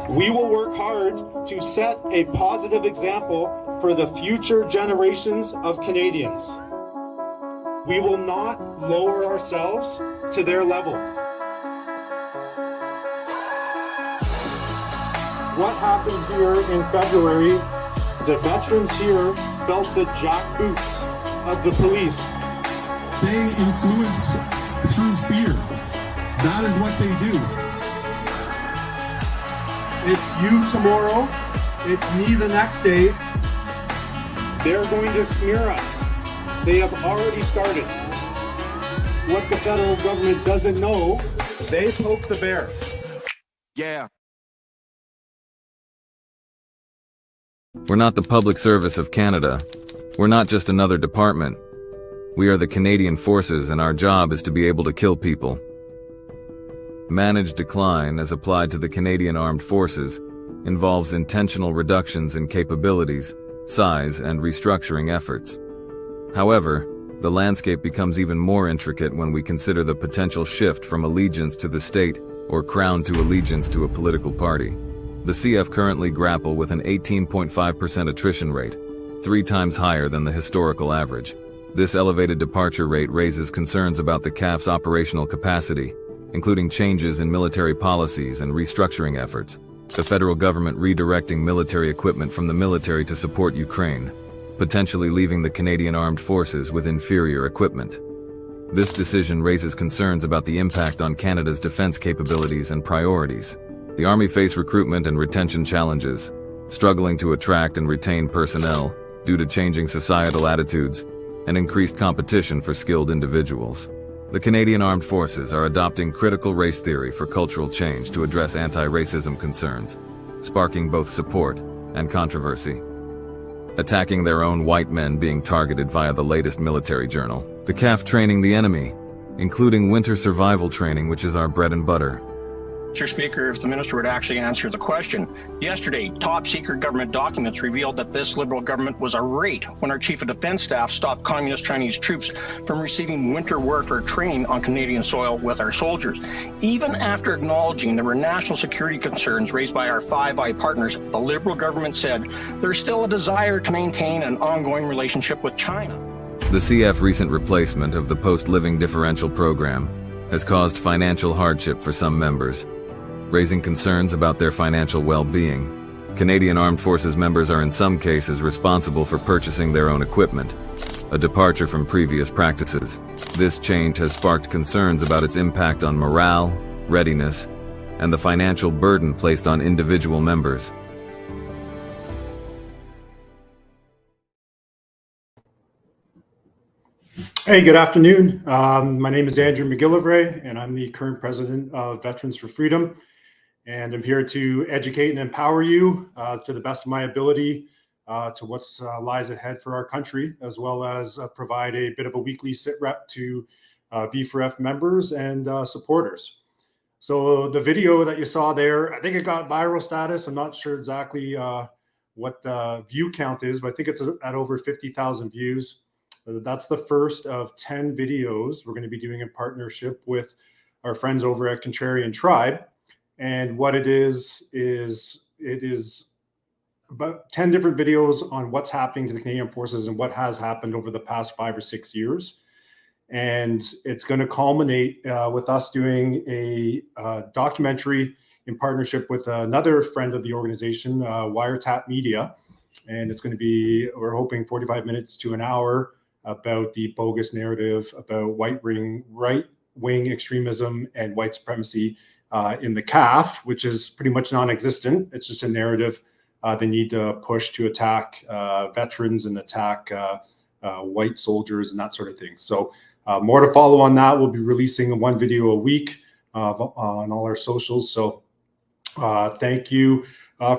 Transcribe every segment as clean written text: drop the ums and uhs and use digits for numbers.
We will work hard to set a positive example for the future generations of Canadians. We will not lower ourselves to their level. What happened here in February, the veterans here felt the jackboots of the police. They influence through fear. That is what they do. It's you tomorrow, it's me the next day. They're going to smear us. They have already started. What the federal government doesn't know, they poke the bear. Yeah. We're not the public service of Canada. We're not just another department. We are the Canadian Forces, and our job is to be able to kill people. Managed decline, as applied to the Canadian Armed Forces, involves intentional reductions in capabilities, size, and restructuring efforts. However, the landscape becomes even more intricate when we consider the potential shift from allegiance to the state or crown to allegiance to a political party. The CF currently grapple with an 18.5% attrition rate, 3 times higher than the historical average. This elevated departure rate raises concerns about the CAF's operational capacity, including changes in military policies and restructuring efforts, the federal government redirecting military equipment from the military to support Ukraine, potentially leaving the Canadian Armed Forces with inferior equipment. This decision raises concerns about the impact on Canada's defense capabilities and priorities. The Army face recruitment and retention challenges, struggling to attract and retain personnel due to changing societal attitudes and increased competition for skilled individuals. The Canadian Armed Forces are adopting critical race theory for cultural change to address anti-racism concerns, sparking both support and controversy. Attacking their own white men being targeted via the latest military journal. The CAF training the enemy, including winter survival training, which is our bread and butter. Mr. Speaker, if the minister would actually answer the question. Yesterday, top-secret government documents revealed that this Liberal government was irate when our Chief of Defence Staff stopped Communist Chinese troops from receiving winter warfare training on Canadian soil with our soldiers. Even after acknowledging there were national security concerns raised by our Five Eye partners, the Liberal government said there's still a desire to maintain an ongoing relationship with China. The CF recent replacement of the post-living differential program has caused financial hardship for some members, raising concerns about their financial well-being. Canadian Armed Forces members are in some cases responsible for purchasing their own equipment, a departure from previous practices. This change has sparked concerns about its impact on morale, readiness, and the financial burden placed on individual members. Hey, good afternoon. My name is Andrew MacGillivray, and I'm the current president of Veterans for Freedom. And I'm here to educate and empower you to the best of my ability to what lies ahead for our country, as well as provide a bit of a weekly SITREP to V4F members and supporters. So the video that you saw there, I think it got viral status. I'm not sure exactly what the view count is, but I think it's at over 50,000 views. That's the first of 10 videos we're going to be doing in partnership with our friends over at Contrarian Tribe. And what it is about 10 different videos on what's happening to the Canadian Forces and what has happened over the past 5 or 6 years. And it's going to culminate with us doing a documentary in partnership with another friend of the organization, Wiretap Media. And it's going to be, we're hoping, 45 minutes to an hour about the bogus narrative about right-wing extremism and white supremacy in the CAF, which is pretty much non-existent. It's just a narrative they need to push to attack veterans and attack white soldiers and that sort of thing. So more to follow on that. We'll be releasing one video a week on all our socials. So thank you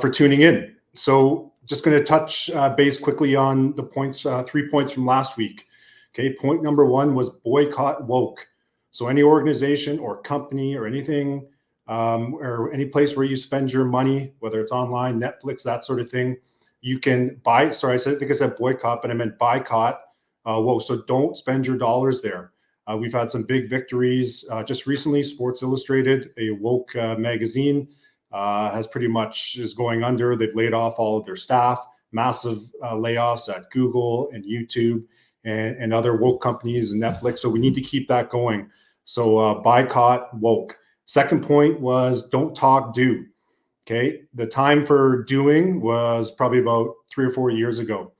for tuning in. So just going to touch base quickly on the points, 3 points from last week. Okay, point number 1 was boycott woke. So any organization or company or anything or any place where you spend your money, whether it's online, Netflix, that sort of thing, you can buy. Sorry, I think I said boycott, but I meant boycott. Woke. So don't spend your dollars there. We've had some big victories just recently. Sports Illustrated, a woke magazine, has pretty much is going under. They've laid off all of their staff, massive layoffs at Google and YouTube and other woke companies and Netflix. So we need to keep that going. So boycott woke. Second point was don't talk, do. Okay. The time for doing was probably about 3 or 4 years ago.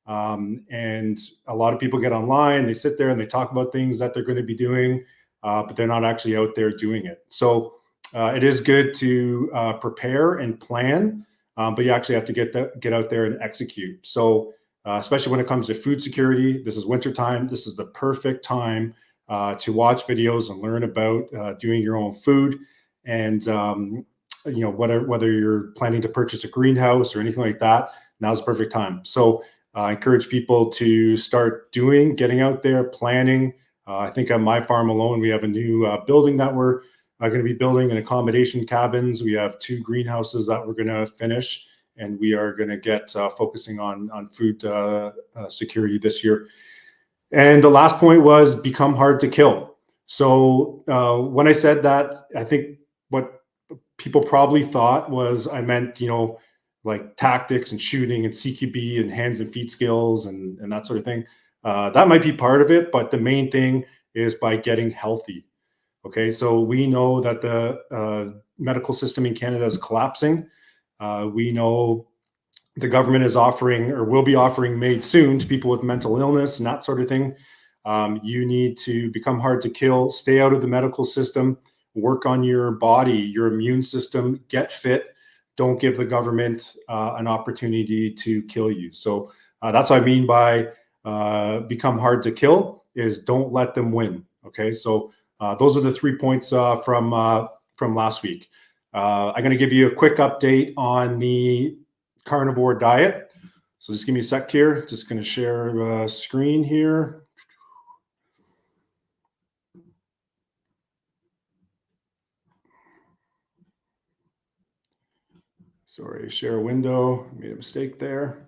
And a lot of people get online, they sit there and they talk about things that they're going to be doing, but they're not actually out there doing it. So it is good to prepare and plan, but you actually have to get out there and execute. So especially when it comes to food security, this is wintertime. This is the perfect time to watch videos and learn about doing your own food. And whether you're planning to purchase a greenhouse or anything like that, now's the perfect time. So I encourage people to start getting out there, planning. I think on my farm alone, we have a new building that we're going to be building, and accommodation cabins. We have 2 greenhouses that we're going to finish, and we are going to get focusing on food security this year. And the last point was become hard to kill. So when I said that, I think what people probably thought was I meant, like tactics and shooting and CQB and hands and feet skills and that sort of thing. That might be part of it, but the main thing is by getting healthy. Okay, so we know that the medical system in Canada is collapsing. We know the government is offering or will be offering made soon to people with mental illness and that sort of thing. You need to become hard to kill, stay out of the medical system, work on your body, your immune system, get fit. Don't give the government an opportunity to kill you. So that's what I mean by become hard to kill is don't let them win. Okay, so those are the 3 points from last week. I'm going to give you a quick update on the carnivore diet. So just give me a sec here. Just going to share a screen here. Sorry, share a window. I made a mistake there.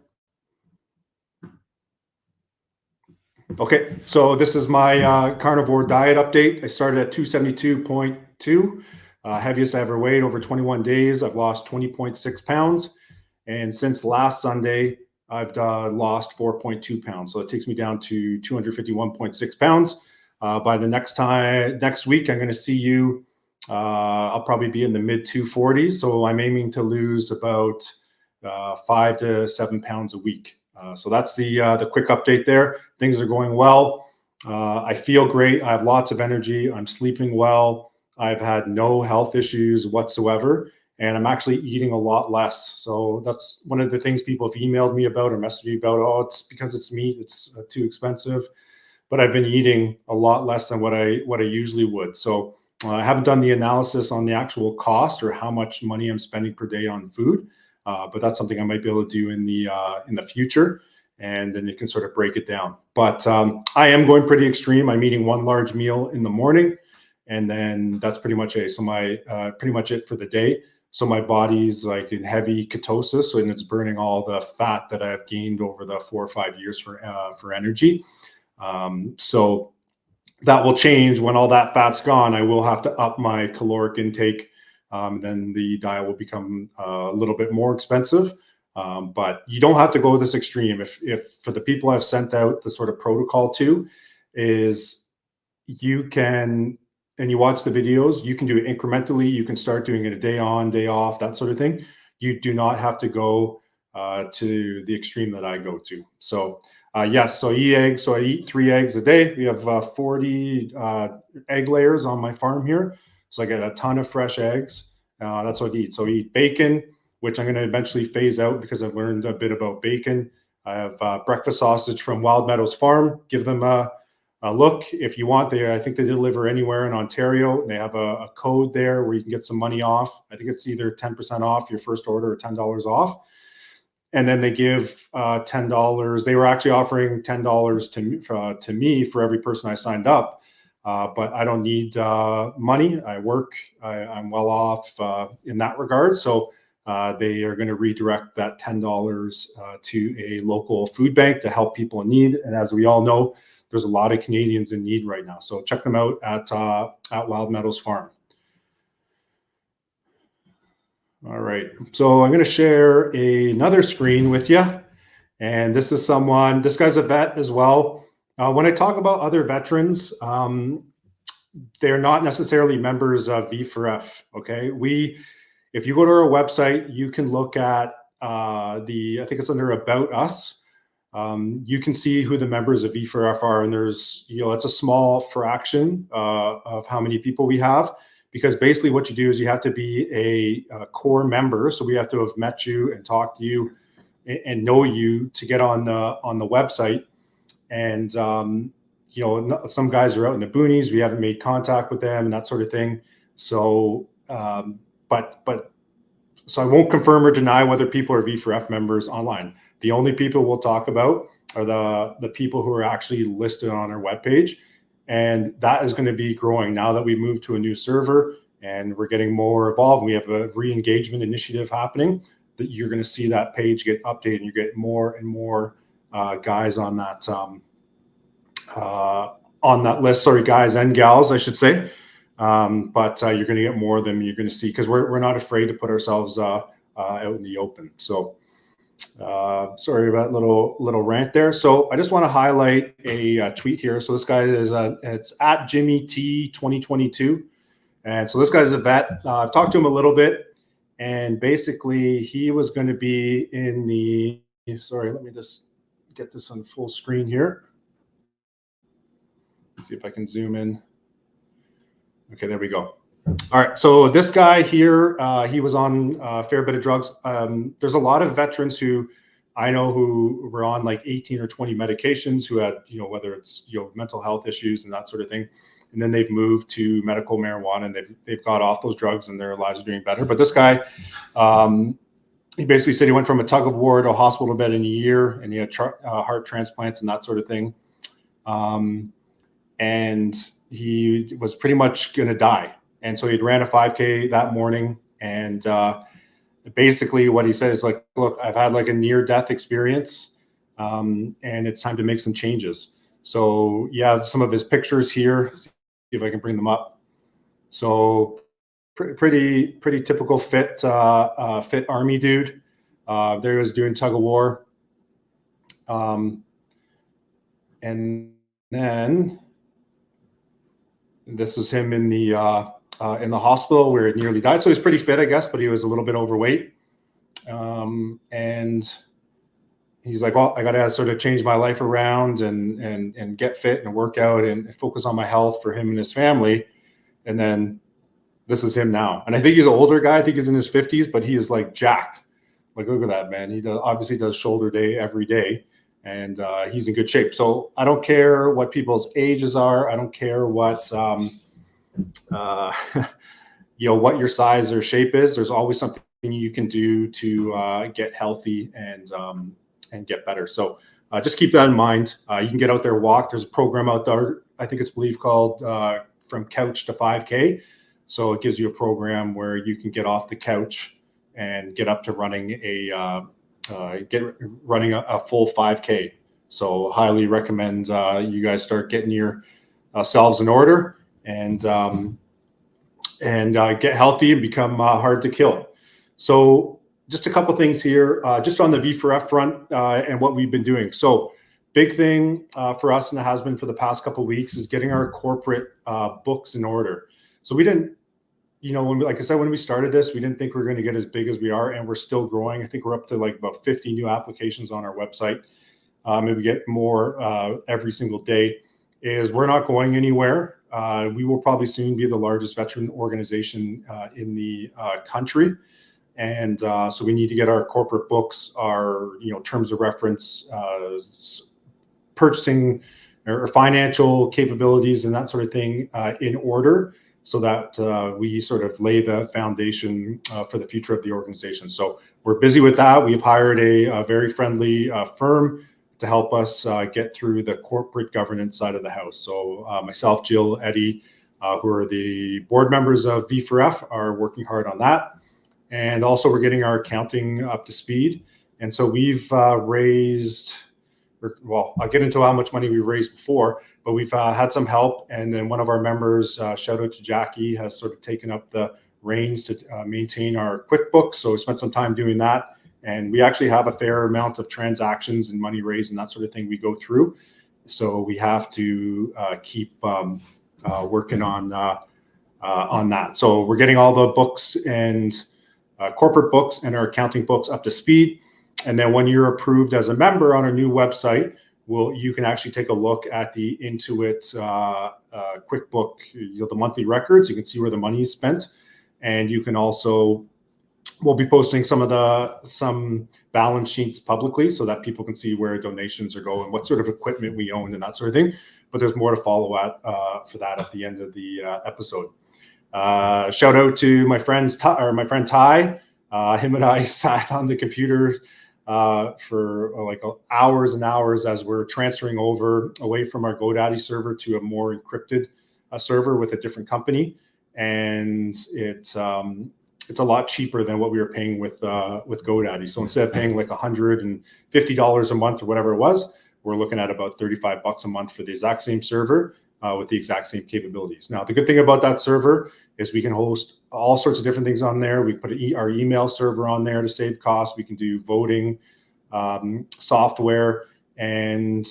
Okay, so this is my carnivore diet update. I started at 272.2, heaviest I ever weighed over 21 days. I've lost 20.6 pounds. And since last Sunday, I've lost 4.2 pounds. So it takes me down to 251.6 pounds. By the next week, I'm going to see you. I'll probably be in the mid 240s. So I'm aiming to lose about 5 to 7 pounds a week. So that's the quick update there. Things are going well. I feel great. I have lots of energy. I'm sleeping well. I've had no health issues whatsoever. And I'm actually eating a lot less. So that's one of the things people have emailed me about or messaged me about. Oh, it's because it's meat. It's too expensive. But I've been eating a lot less than what I usually would. So I haven't done the analysis on the actual cost or how much money I'm spending per day on food. But that's something I might be able to do in the future. And then you can sort of break it down. But I am going pretty extreme. I'm eating 1 large meal in the morning. And then that's pretty much it. So pretty much it for the day. So my body's like in heavy ketosis, and it's burning all the fat that I've gained over the 4 or 5 years for energy. So that will change when all that fat's gone. I will have to up my caloric intake. Then the diet will become a little bit more expensive. But you don't have to go this extreme. If for the people I've sent out the sort of protocol to, is you can. And you watch the videos, you can do it incrementally. You can start doing it a day on, day off, that sort of thing. You do not have to go to the extreme that I go to. So yes, so I eat eggs. So I eat 3 eggs a day. We have 40 egg layers on my farm here. So I get a ton of fresh eggs. That's what I eat. So I eat bacon, which I'm going to eventually phase out because I've learned a bit about bacon. I have breakfast sausage from Wild Meadows Farm. Give them a look if you want. I think they deliver anywhere in Ontario. They have a code there where you can get some money off. I think it's either 10% off your first order or $10 off. And then they give $10. They were actually offering $10 to me for every person I signed up. But I don't need money. I work. I'm well off in that regard. So they are going to redirect that $10 to a local food bank to help people in need. And as we all know, there's a lot of Canadians in need right now. So check them out at Wild Meadows Farm. All right. So I'm going to share another screen with you. And this is someone, this guy's a vet as well. When I talk about other veterans, they're not necessarily members of V4F. Okay. If you go to our website, you can look at I think it's under About Us. You can see who the members of V4F are. And there's, it's a small fraction of how many people we have. Because basically what you do is you have to be a core member. So we have to have met you and talked to you and know you to get on the website. And, some guys are out in the boonies. We haven't made contact with them and that sort of thing. So, so I won't confirm or deny whether people are V4F members online. The only people we'll talk about are the people who are actually listed on our webpage. And that is going to be growing now that we moved to a new server and we're getting more involved. We have a re-engagement initiative happening that you're going to see that page get updated and you get more and more guys on that list. Sorry, guys and gals, I should say. But you're going to get more of them. You're going to see, because we're not afraid to put ourselves out in the open. So sorry about little rant there. So I just want to highlight a tweet here. So this guy is it's at Jimmy T 2022, and so this guy's a vet. I've talked to him a little bit, and basically he was going to be in the. Sorry, let me just get this on full screen here. Let's see if I can zoom in. Okay, there we go. All right, so this guy here, he was on a fair bit of drugs. There's a lot of veterans who I know who were on like 18 or 20 medications who had, whether it's, mental health issues and that sort of thing. And then they've moved to medical marijuana and they've got off those drugs and their lives are doing better. But this guy, he basically said he went from a tug of war to a hospital bed in a year, and he had heart transplants and that sort of thing. And he was pretty much going to die. And so he ran a 5K that morning. And basically what he said is like, look, I've had like a near-death experience, and it's time to make some changes. So you have some of his pictures here. See if I can bring them up. So pretty typical fit army dude. There he was doing tug of war. And then this is him in the hospital where he nearly died. So he's pretty fit, I guess, but he was a little bit overweight. And he's like, well, I got to sort of change my life around and get fit and work out and focus on my health for him and his family. And then this is him now. And I think he's an older guy. I think he's in his 50s, but he is like jacked. Like, look at that, man. He obviously does shoulder day every day. And he's in good shape. So I don't care what people's ages are. I don't care what what your size or shape is. There's always something you can do to get healthy and get better. So just keep that in mind. You can get out there, walk. There's a program out there. I think it's called From Couch to 5K. So it gives you a program where you can get off the couch and get up to running a full 5K. So highly recommend you guys start getting yourselves in order and get healthy and become hard to kill. So just a couple things here, just on the V4F front and what we've been doing. So big thing for us, and it has been for the past couple of weeks, is getting our corporate books in order. So we didn't, like I said, when we started this, we didn't think we were going to get as big as we are, and we're still growing. I think we're up to like about 50 new applications on our website. Maybe we get more every single day. We're not going anywhere. We will probably soon be the largest veteran organization in the country. And so we need to get our corporate books, our terms of reference, purchasing or financial capabilities and that sort of thing in order, so that we sort of lay the foundation for the future of the organization. So we're busy with that. We've hired a very friendly firm to help us get through the corporate governance side of the house. So myself, Jill, Eddie, who are the board members of V4F, are working hard on that. And also we're getting our accounting up to speed. And so we've raised, well, I'll get into how much money we raised before, but we've had some help. And then one of our members, shout out to Jackie, has sort of taken up the reins to maintain our QuickBooks. So we spent some time doing that. And we actually have a fair amount of transactions and money raised and that sort of thing we go through. So we have to keep working on that. So we're getting all the books and corporate books and our accounting books up to speed. And then when you're approved as a member on our new website, you can actually take a look at the Intuit QuickBook, the monthly records. You can see where the money is spent. And you can also, we'll be posting some balance sheets publicly so that people can see where donations are going, what sort of equipment we own and that sort of thing. But there's more to follow for that at the end of the episode. Shout out to my friend Ty. Him and I sat on the computer for like hours and hours as we're transferring away from our GoDaddy server to a more encrypted server with a different company. And it's a lot cheaper than what we were paying with GoDaddy. So instead of paying like $150 a month or whatever it was, we're looking at about $35 a month for the exact same server with the exact same capabilities. Now, the good thing about that server is we can host all sorts of different things on there. We put our email server on there to save costs. We can do voting software. And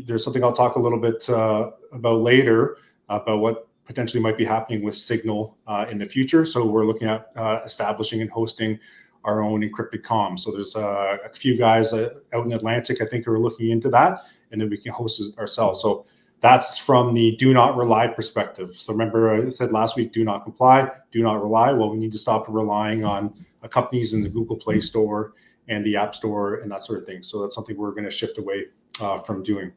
there's something I'll talk a little bit about later about what potentially might be happening with Signal in the future. So we're looking at establishing and hosting our own encrypted comms. So there's a few guys out in Atlantic, I think, who are looking into that, and then we can host it ourselves. So that's from the do not rely perspective. So remember I said last week, do not comply, do not rely. Well, we need to stop relying on companies in the Google Play Store and the App Store and that sort of thing. So that's something we're going to shift away from doing.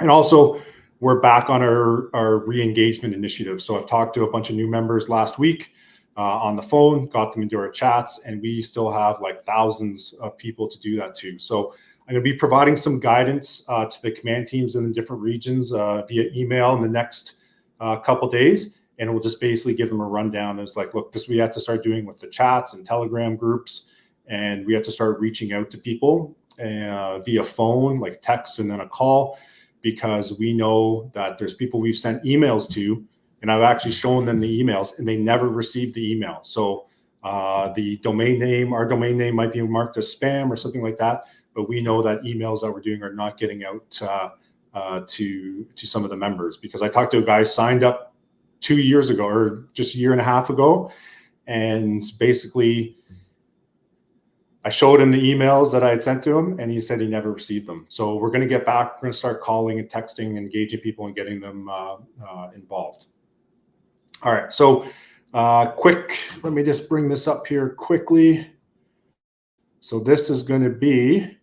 And also, we're back on our re-engagement initiative. So I've talked to a bunch of new members last week on the phone, got them into our chats, and we still have like thousands of people to do that to. So I'm going to be providing some guidance to the command teams in the different regions via email in the next couple days. And we'll just basically give them a rundown. It's like, look, this we have to start doing with the chats and Telegram groups. And we have to start reaching out to people via phone, like text and then a call, because we know that there's people we've sent emails to, and I've actually shown them the emails and they never received the email. So the domain name, our domain name might be marked as spam or something like that, but we know that emails that we're doing are not getting out to some of the members. Because I talked to a guy signed up 2 years ago or just a year and a half ago, and basically I showed him the emails that I had sent to him and he said he never received them. So we're going to get back. We're going to start calling and texting, engaging people and getting them involved. All right. So let me just bring this up here quickly. So this is going to be,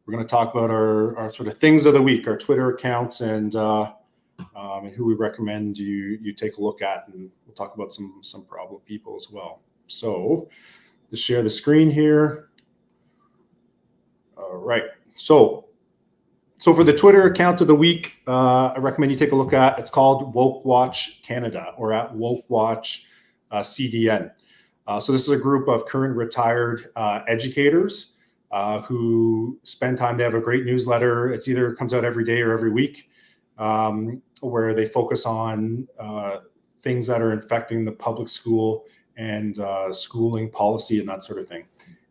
we're going to talk about our sort of things of the week, our Twitter accounts and who we recommend you take a look at. And we'll talk about some problem people as well. So to share the screen here. All right. So for the Twitter account of the week, I recommend you take a look at, it's called Woke Watch Canada, or at Woke Watch CDN. So this is a group of current retired educators who spend time. They have a great newsletter. It's either comes out every day or every week, where they focus on things that are affecting the public school and schooling policy and that sort of thing.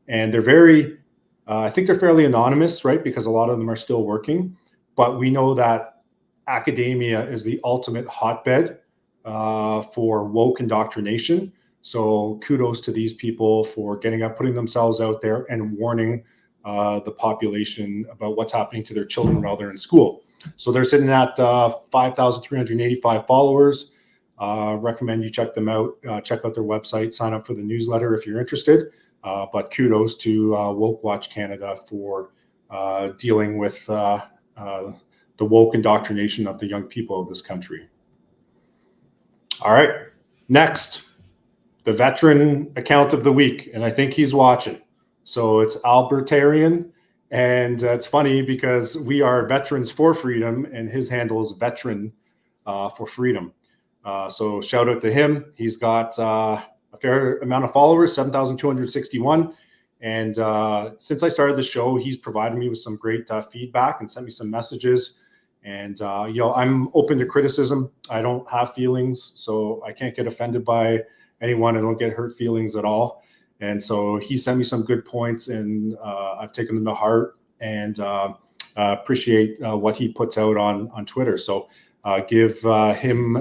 And they're very, I think they're fairly anonymous, right? Because a lot of them are still working, but we know that academia is the ultimate hotbed for woke indoctrination. So kudos to these people for getting up, putting themselves out there and warning the population about what's happening to their children while they're in school. So they're sitting at 5,385 followers. Recommend you check them out, check out their website, sign up for the newsletter if you're interested. But kudos to Woke Watch Canada for dealing with the woke indoctrination of the young people of this country. All right, next, the veteran account of the week, and I think he's watching. So it's Albertarian, and it's funny because we are Veterans for Freedom, and his handle is Veteran for Freedom. So shout out to him. He's got a fair amount of followers, 7,261. And since I started the show, he's provided me with some great feedback and sent me some messages. And, I'm open to criticism. I don't have feelings, so I can't get offended by anyone. I don't get hurt feelings at all. And so he sent me some good points, and I've taken them to heart, and appreciate what he puts out on Twitter. So give him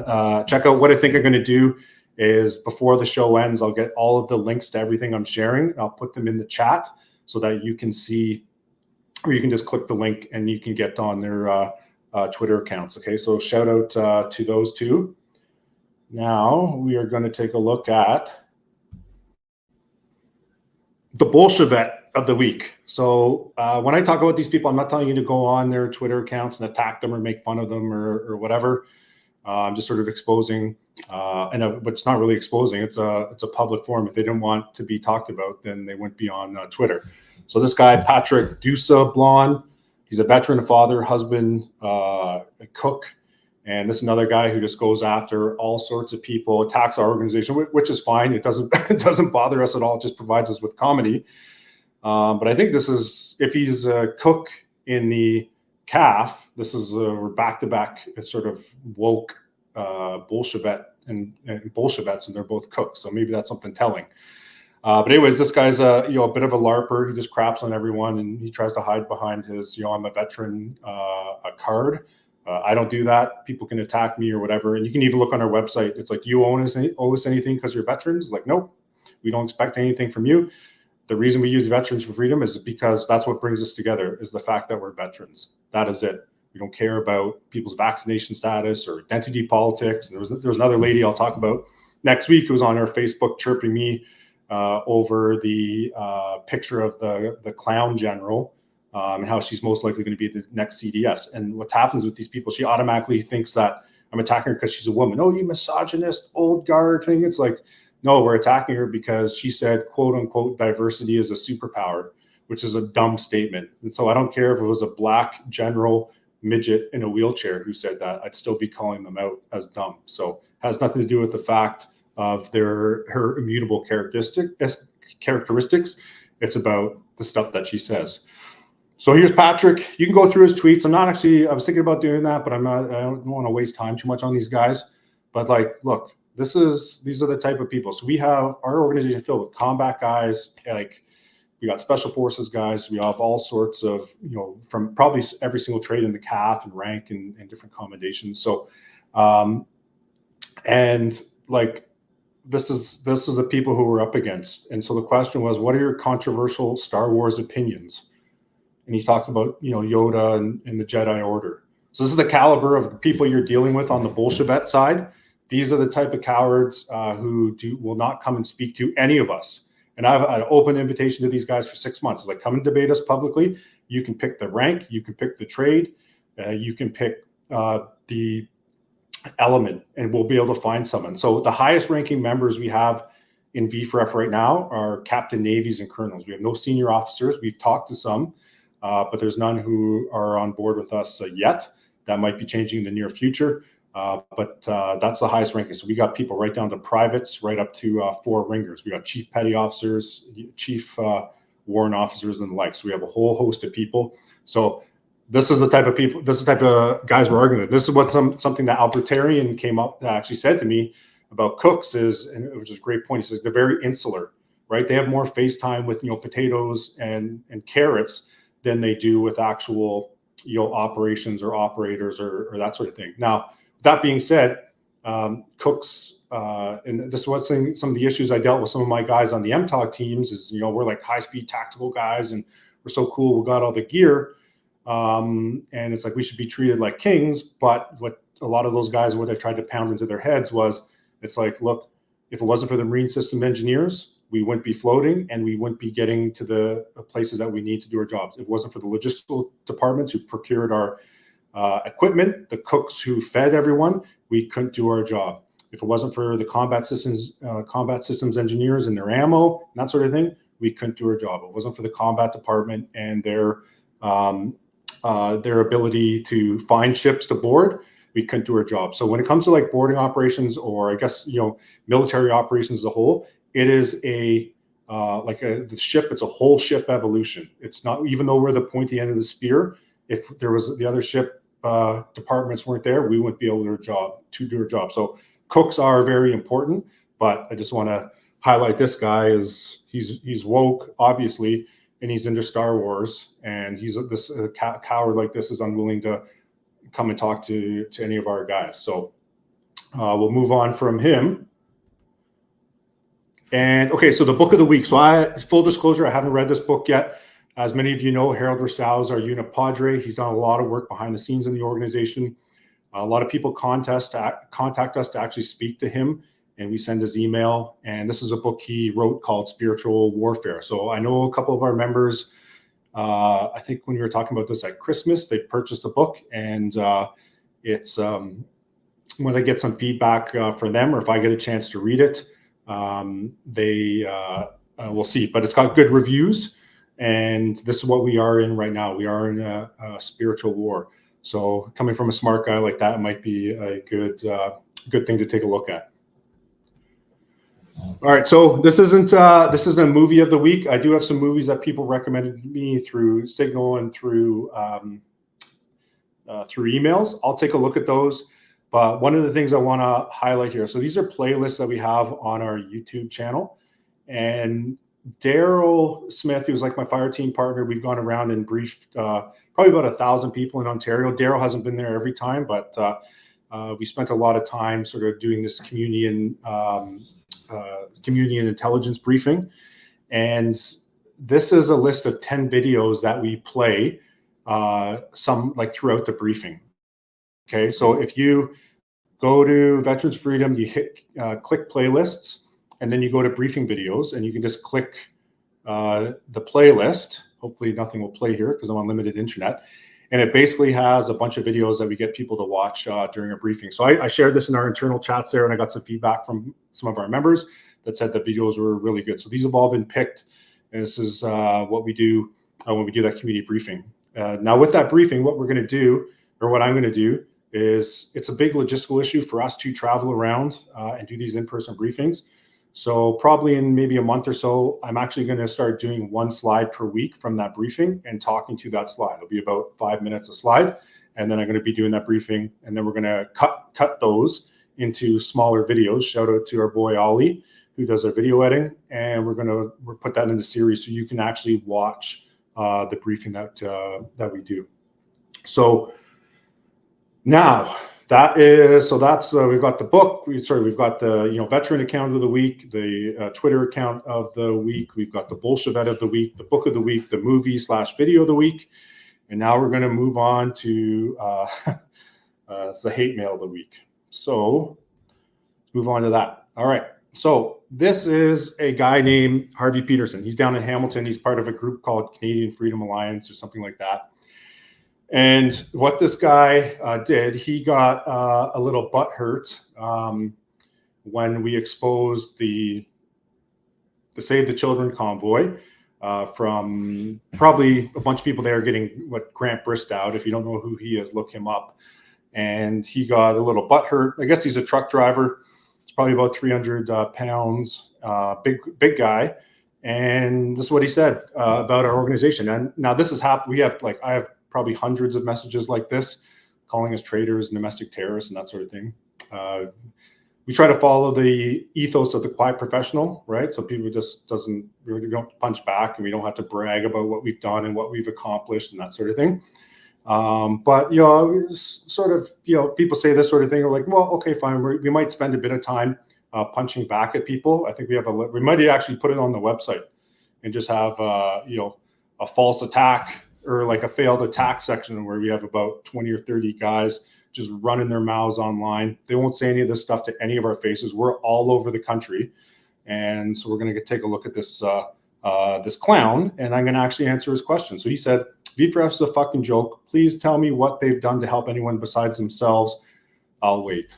check out. What I think I'm going to do is, before the show ends, I'll get all of the links to everything I'm sharing. I'll put them in the chat so that you can see, or you can just click the link and you can get on their Twitter accounts. Okay, so shout out to those two. Now we are going to take a look at the Bolshevik of the week. So when I talk about these people, I'm not telling you to go on their Twitter accounts and attack them or make fun of them or whatever. I'm just sort of exposing, but it's not really exposing. It's a public forum. If they didn't want to be talked about, then they wouldn't be on Twitter. So this guy, Patrick Dusa-Blond, he's a veteran, a father, husband, a cook. And this is another guy who just goes after all sorts of people, attacks our organization, which is fine. It doesn't bother us at all. It just provides us with comedy. But I think this is, if he's a cook in the CAF, this is we're back-to-back sort of woke Bolshevik and Bolsheviks, and they're both cooks. So maybe that's something telling. But anyways, this guy's a bit of a LARPer. He just craps on everyone, and he tries to hide behind his I'm a veteran a card. I don't do that. People can attack me or whatever, and you can even look on our website. It's like, you owe us anything because you're veterans? It's like, nope, we don't expect anything from you. The reason we use Veterans for Freedom is because that's what brings us together, is the fact that we're veterans. That is it. We don't care about people's vaccination status or identity politics. And there was another lady I'll talk about next week who was on our Facebook chirping me over the picture of the clown general, and how she's most likely going to be the next CDS. And what happens with these people, she automatically thinks that I'm attacking her because she's a woman. Oh, you misogynist, old guard thing. It's like, no, we're attacking her because she said, quote unquote, diversity is a superpower, which is a dumb statement. And so I don't care if it was a black general midget in a wheelchair who said that, I'd still be calling them out as dumb. So it has nothing to do with the fact of her immutable characteristics. It's about the stuff that she says. So here's Patrick. You can go through his tweets. I was thinking about doing that, but I don't want to waste time too much on these guys. But like, look, these are the type of people. So we have our organization filled with combat guys, like we got special forces guys. We have all sorts of, from probably every single trade in the CAF and rank and different commendations. So, and like, this is the people who we're up against. And so the question was, what are your controversial Star Wars opinions? And he talked about, Yoda and the Jedi Order. So this is the caliber of the people you're dealing with on the Bolshevik side. These are the type of cowards who will not come and speak to any of us. And I've had an open invitation to these guys for 6 months. It's like, come and debate us publicly. You can pick the rank, you can pick the trade, you can pick the element, and we'll be able to find someone. So the highest ranking members we have in VFREF right now are captain navies and colonels. We have no senior officers. We've talked to some, but there's none who are on board with us yet. That might be changing in the near future. But that's the highest ranking. So we got people right down to privates, right up to 4 ringers. We got chief petty officers, chief warrant officers, and the like. So we have a whole host of people. So this is the type of people, this is the type of guys we're arguing with. This is what something that Albertarian came up actually said to me about cooks is, and which is a great point. He says they're very insular, right? They have more FaceTime with potatoes and carrots than they do with actual operations or operators or that sort of thing. Now, that being said, cooks, and this is what's some of the issues I dealt with some of my guys on the MTOG teams is, we're like high-speed tactical guys and we're so cool, we got all the gear. And it's like we should be treated like kings. But what a lot of those guys, what I tried to pound into their heads was, it's like, look, if it wasn't for the marine system engineers, we wouldn't be floating and we wouldn't be getting to the places that we need to do our jobs. If it wasn't for the logistical departments who procured our equipment, the cooks who fed everyone, we couldn't do our job. If it wasn't for the combat systems engineers and their ammo and that sort of thing, we couldn't do our job. It wasn't for the combat department and their ability to find ships to board, we couldn't do our job. So when it comes to like boarding operations, or I guess military operations as a whole, it is the ship. It's a whole ship evolution. It's not, even though we're the pointy end of the spear, if there was the other ship departments weren't there, we wouldn't be able to do our job. So cooks are very important, but I just want to highlight this guy is he's woke, obviously, and he's into Star Wars, and he's this coward like this is unwilling to come and talk to any of our guys. So we'll move on from him. And okay, so the book of the week. So full disclosure, I haven't read this book yet. As many of you know, Harold Ristow is our unit padre. He's done a lot of work behind the scenes in the organization. A lot of people contact us to actually speak to him, and we send his email. And this is a book he wrote called Spiritual Warfare. So I know a couple of our members, I think when we were talking about this at Christmas, they purchased the book, and it's when I get some feedback for them, or if I get a chance to read it, we'll see. But it's got good reviews, and this is what we are in right now. We are in a spiritual war. So coming from a smart guy like that might be a good thing to take a look at. All right, so this isn't a movie of the week. I do have some movies that people recommended me through Signal and through emails. I'll take a look at those. But one of the things I want to highlight here, so these are playlists that we have on our YouTube channel. And Daryl Smith, who's like my fire team partner, we've gone around and briefed probably about 1,000 people in Ontario. Daryl hasn't been there every time, but we spent a lot of time sort of doing this community and intelligence briefing. And this is a list of 10 videos that we play some like throughout the briefing. Okay, so if you go to Veterans Freedom, you hit click playlists, and then you go to briefing videos, and you can just click the playlist. Hopefully nothing will play here because I'm on limited internet. And it basically has a bunch of videos that we get people to watch during a briefing. So I shared this in our internal chats there, and I got some feedback from some of our members that said the videos were really good. So these have all been picked, and this is what we do when we do that community briefing. Now with that briefing, what we're going to do, or what I'm going to do, is it's a big logistical issue for us to travel around and do these in-person briefings. So probably in maybe a month or so, I'm actually going to start doing one slide per week from that briefing and talking to that slide. It'll be about 5 minutes a slide. And then I'm going to be doing that briefing. And then we're going to cut those into smaller videos. Shout out to our boy, Ollie, who does our video editing. And we'll put that into series so you can actually watch the briefing that we do. So now we've got the book. We've got the veteran account of the week, the Twitter account of the week. We've got the Bolshevik of the week, the book of the week, the movie/video of the week, and now we're going to move on to it's the hate mail of the week. So let's move on to that. All right. So this is a guy named Harvey Peterson. He's down in Hamilton. He's part of a group called Canadian Freedom Alliance or something like that. And what this guy did, he got a little butthurt when we exposed the Save the Children convoy from probably a bunch of people there getting Grant Bristow. If you don't know who he is, look him up. And he got a little butthurt. I guess he's a truck driver. He's probably about 300 pounds, big guy. And this is what he said about our organization. And now this has happened. I have probably hundreds of messages like this, calling us traitors and domestic terrorists and that sort of thing. We try to follow the ethos of the quiet professional, right? So people we don't punch back, and we don't have to brag about what we've done and what we've accomplished and that sort of thing. But people say this sort of thing, are like, well, okay, fine. We might spend a bit of time punching back at people. I think we might actually put it on the website and just have a false attack, or like a failed attack section where we have about 20 or 30 guys just running their mouths online. They won't say any of this stuff to any of our faces. We're all over the country. And so we're going to take a look at this this clown, and I'm going to actually answer his question. So he said, V4F is a fucking joke. Please tell me what they've done to help anyone besides themselves. I'll wait.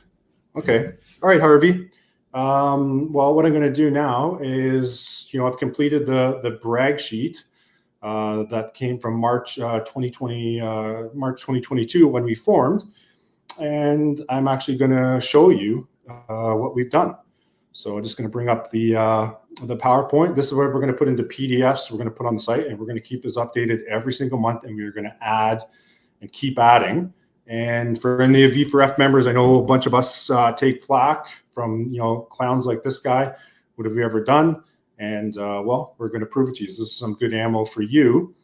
Okay. All right, Harvey. Well, what I'm going to do now is, I've completed the brag sheet that came from March 2022 when we formed, and I'm actually going to show you what we've done. So I'm just going to bring up the PowerPoint. This is what we're going to put into PDFs. We're going to put on the site, and we're going to keep this updated every single month, and we're going to add and keep adding. And for any of V4F members, I know a bunch of us take flack from, you know, clowns like this guy. What have we ever done? And well, we're going to prove it to you. This is some good ammo for you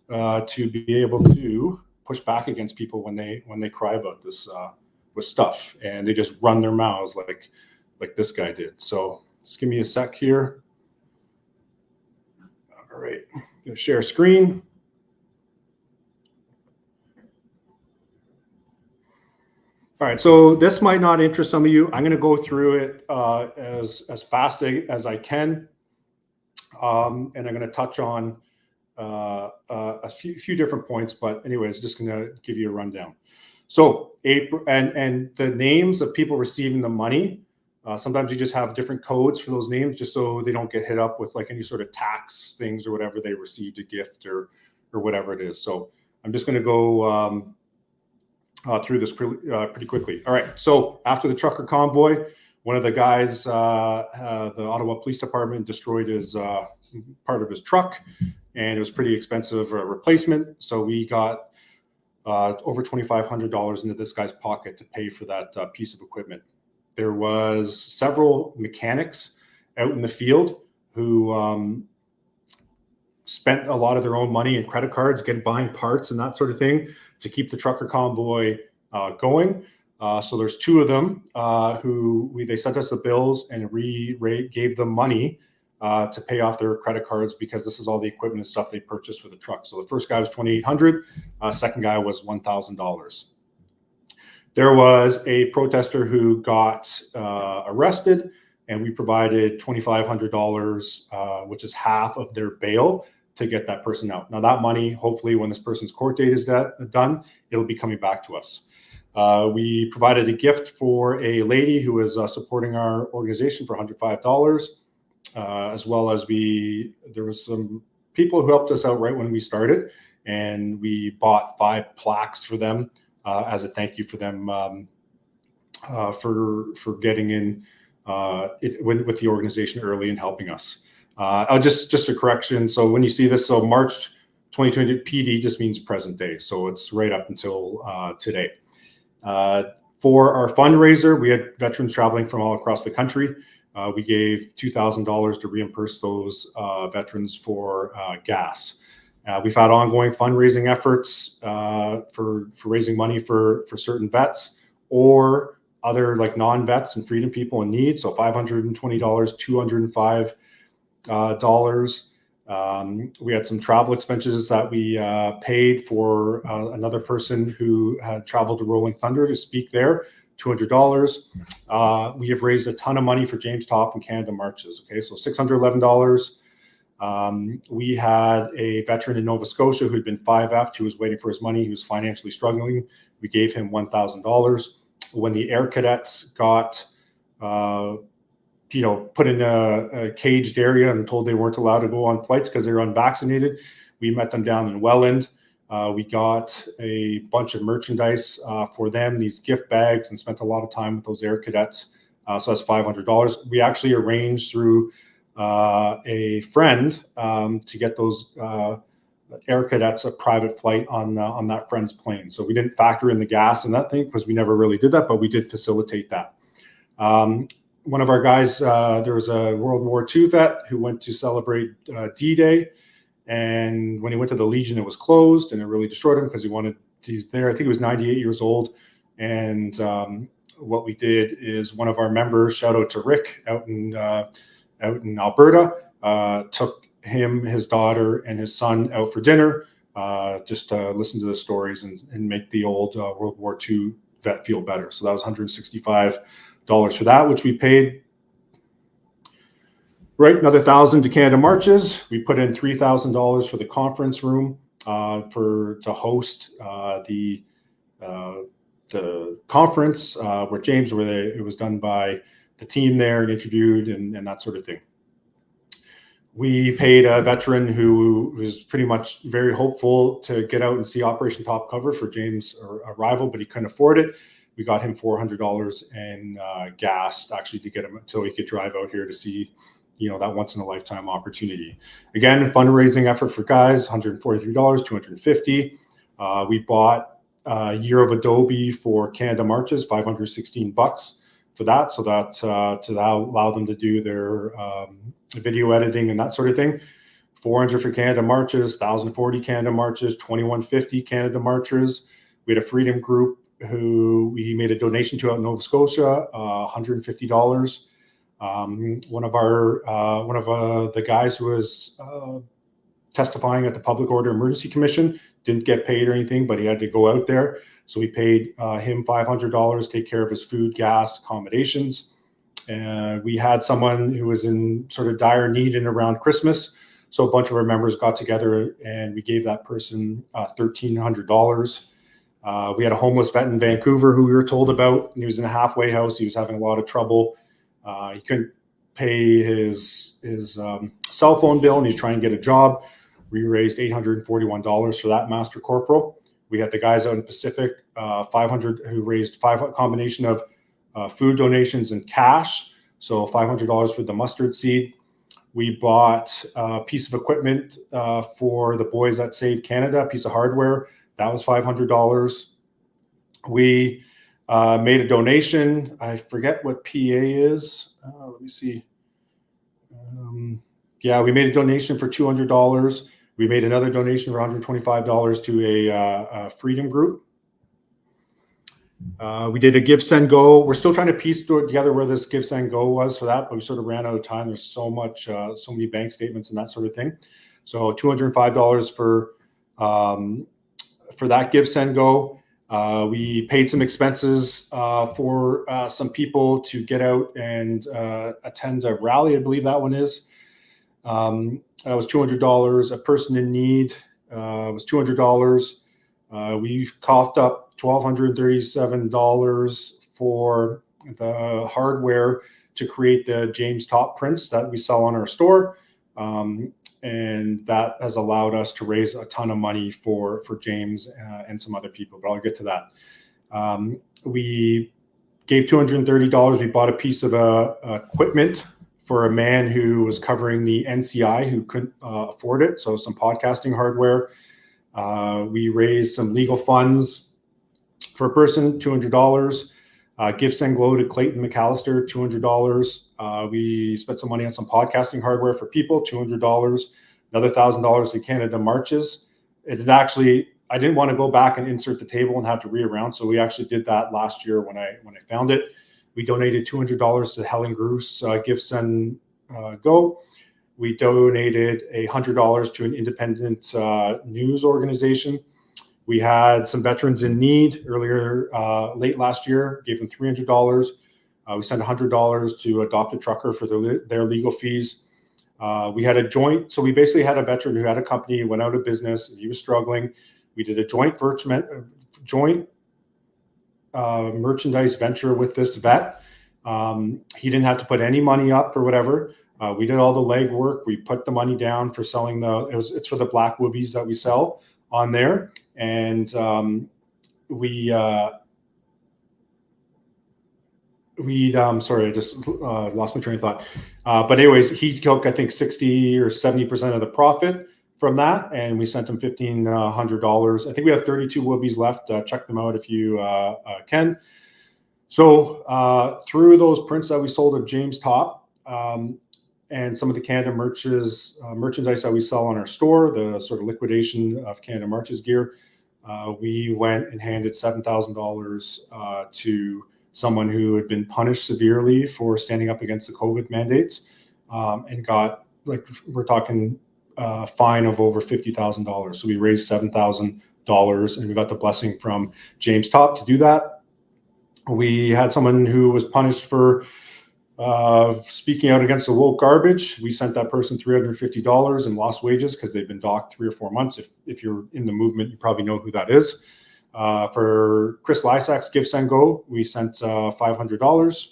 to be able to push back against people when they cry about this with stuff, and they just run their mouths like this guy did. So just give me a sec here. All right, I'm going to share screen. All right, so this might not interest some of you. I'm going to go through it as fast as I can, and I'm going to touch on a few different points. But anyways, just going to give you a rundown. So April and the names of people receiving the money. Sometimes you just have different codes for those names, just so they don't get hit up with like any sort of tax things or whatever they received a gift or whatever it is. So I'm just going to go through this pretty quickly. All right. So after the trucker convoy, one of the guys, the Ottawa Police Department destroyed his part of his truck, and it was pretty expensive replacement. So we got over $2,500 into this guy's pocket to pay for that piece of equipment. There was several mechanics out in the field who spent a lot of their own money and credit cards buying parts and that sort of thing to keep the trucker convoy going. So there's two of them they sent us the bills, and we gave them money to pay off their credit cards, because this is all the equipment and stuff they purchased for the truck. So the first guy was $2,800, second guy was $1,000. There was a protester who got arrested, and we provided $2,500, which is half of their bail, to get that person out. Now that money, hopefully when this person's court date is done, it'll be coming back to us. We provided a gift for a lady who was supporting our organization for $105, as well as there was some people who helped us out right when we started, and we bought 5 plaques for them as a thank you for them for getting in with the organization early and helping us. Just a correction. So when you see this, so March 2020 PD just means present day. So it's right up until today. For our fundraiser, we had veterans traveling from all across the country. We gave $2,000 to reimburse those veterans for gas. We've had ongoing fundraising efforts for raising money for certain vets or other like non-vets and freedom people in need. So $520, $205. We had some travel expenses that we paid for another person who had traveled to Rolling Thunder to speak there, $200. We have raised a ton of money for James Top and Canada Marches. Okay, so $611. We had a veteran in Nova Scotia who'd been 5F'd, who was waiting for his money. He was financially struggling. We gave him $1,000. When the Air Cadets got put in a caged area and told they weren't allowed to go on flights because they were unvaccinated, we met them down in Welland. We got a bunch of merchandise for them, these gift bags, and spent a lot of time with those Air Cadets. So that's $500. We actually arranged through a friend to get those Air Cadets a private flight on that friend's plane. So we didn't factor in the gas and that thing because we never really did that, but we did facilitate that. One of our guys, there was a World War II vet who went to celebrate D-Day, and when he went to the Legion, it was closed, and it really destroyed him because he wanted to there. I think he was 98 years old, and what we did is one of our members, shout out to Rick out in Alberta, took him, his daughter, and his son out for dinner, just to listen to the stories and make the old World War II vet feel better. So that was $165 for that, which we paid. Right, another $1,000 to Canada Marches. We put in $3,000 for the conference room to host the conference where James, it was done by the team there and interviewed and that sort of thing. We paid a veteran who was pretty much very hopeful to get out and see Operation Top Cover for James' arrival, but he couldn't afford it. We got him $400 and gas actually to get him until he could drive out here to see, that once in a lifetime opportunity. Again, a fundraising effort for guys, $143, $250. We bought a year of Adobe for Canada Marches, $516 for for that, so that to allow them to do their video editing and that sort of thing. 400 for Canada marches, 1,040 Canada marches, 2,150 Canada marches. We had a freedom group who we made a donation to out in Nova Scotia, $150. One of the guys who was testifying at the Public Order Emergency Commission didn't get paid or anything, but he had to go out there. So we paid him $500, take care of his food, gas, accommodations. And we had someone who was in sort of dire need in around Christmas. So a bunch of our members got together and we gave that person $1,300. We had a homeless vet in Vancouver who we were told about. He was in a halfway house. He was having a lot of trouble. He couldn't pay his cell phone bill and he's trying to get a job. We raised $841 for that master corporal. We had the guys out in Pacific, 500, who raised a combination of food donations and cash. So $500 for the mustard seed. We bought a piece of equipment for the boys that Save Canada, a piece of hardware. That was $500. We made a donation. I forget what PA is. Let me see. Yeah, we made a donation for $200. We made another donation for $125 to a freedom group. We did a Give, Send, Go. We're still trying to piece together where this Give, Send, Go was for that, but we sort of ran out of time. There's so many bank statements and that sort of thing. So $205 for that Give, Send, Go. We paid some expenses for some people to get out and attend a rally. I believe that one is. That was $200. A person in need was $200. We've coughed up $1,237 for the hardware to create the James Top prints that we sell on our store. And that has allowed us to raise a ton of money for James and some other people, but I'll get to that. We gave $230. We bought a piece of equipment for a man who was covering the NCI who couldn't afford it. So some podcasting hardware. We raised some legal funds for a person, $200. Give, Send, Go to Clayton McAllister, $200. We spent some money on some podcasting hardware for people, $200. Another $1,000 to Canada Marches. It did actually, I didn't want to go back and insert the table and have to reround, so we actually did that last year when I found it. We donated $200 to Helen Gruss Give, Send, Go. We donated $100 to an independent news organization. We had some veterans in need earlier, late last year, gave them $300. We sent $100 to Adopt a Trucker for their legal fees. We had a joint, so we basically had a veteran who had a company, went out of business, and he was struggling. We did a joint merchandise venture with this vet. He didn't have to put any money up or whatever. We did all the legwork. We put the money down for selling it's for the black woobies that we sell on there. And sorry, I just lost my train of thought. But anyways, he took, I think, 60 or 70% of the profit from that, and we sent him $1,500. I think we have 32 woobies left. Check them out if you can. So through those prints that we sold of James Top and some of the Canada merchandise that we sell on our store, the sort of liquidation of Canada Marches gear, we went and handed $7,000 to someone who had been punished severely for standing up against the COVID mandates and got, like, we're talking fine of over $50,000. So we raised $7,000 and we got the blessing from James Top to do that. We had someone who was punished for speaking out against the woke garbage. We sent that person $350 in lost wages because they've been docked 3 or 4 months. If you're in the movement, you probably know who that is. For Chris Lysak's Give, Send, Go, we sent $500.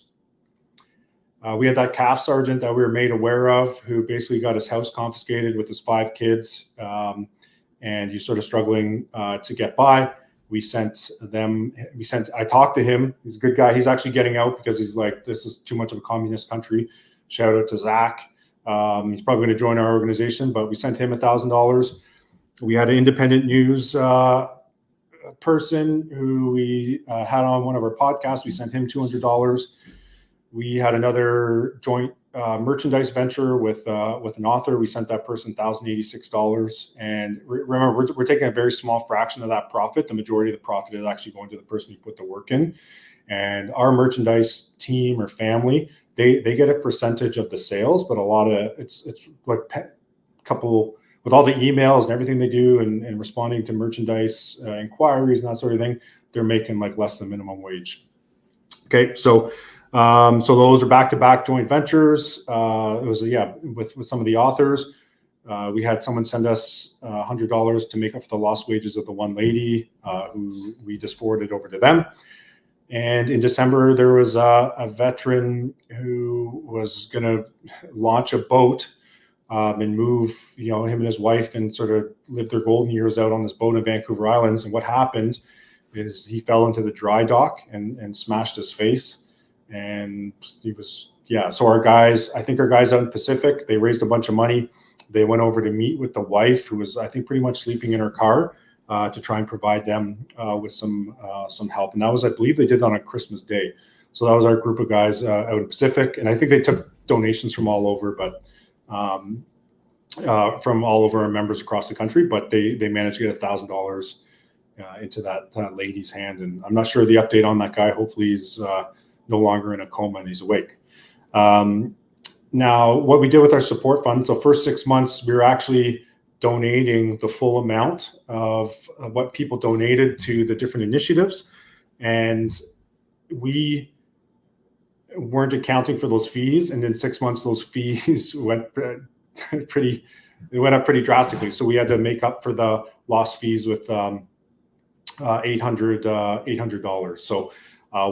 We had that CAF sergeant that we were made aware of who basically got his house confiscated with his 5 kids, and he's sort of struggling to get by. I talked to him. He's a good guy. He's actually getting out because he's like, this is too much of a communist country. Shout out to Zach. He's probably going to join our organization, but we sent him $1,000. We had an independent news person who we had on one of our podcasts. We sent him $200. We had another joint merchandise venture with an author. We sent that person $1,086, and remember, we're taking a very small fraction of that profit. The majority of the profit is actually going to the person who put the work in. And our merchandise team or family, they get a percentage of the sales, but a lot of it's like a couple with all the emails and everything they do and responding to merchandise inquiries and that sort of thing. They're making like less than minimum wage. Okay, so those are back-to-back joint ventures. It was with some of the authors. We had someone send us $100 to make up for the lost wages of the one lady who we just forwarded over to them. And in December, there was a veteran who was going to launch a boat and move, him and his wife and sort of live their golden years out on this boat in Vancouver Islands. And what happened is he fell into the dry dock and smashed his face. And he was, so our guys out in Pacific, they raised a bunch of money. They went over to meet with the wife, who was, I think, pretty much sleeping in her car, to try and provide them with some help. And that was, I believe they did that on Christmas Day. So that was our group of guys out in Pacific. And I think they took donations from all over, but from all over our members across the country, but they managed to get $1,000 into that lady's hand. And I'm not sure the update on that guy. Hopefully he's no longer in a coma and he's awake. Now, what we did with our support fund, so first 6 months, we were actually donating the full amount of what people donated to the different initiatives. And we weren't accounting for those fees. And in 6 months, those fees went up pretty drastically. So we had to make up for the lost fees with $800. So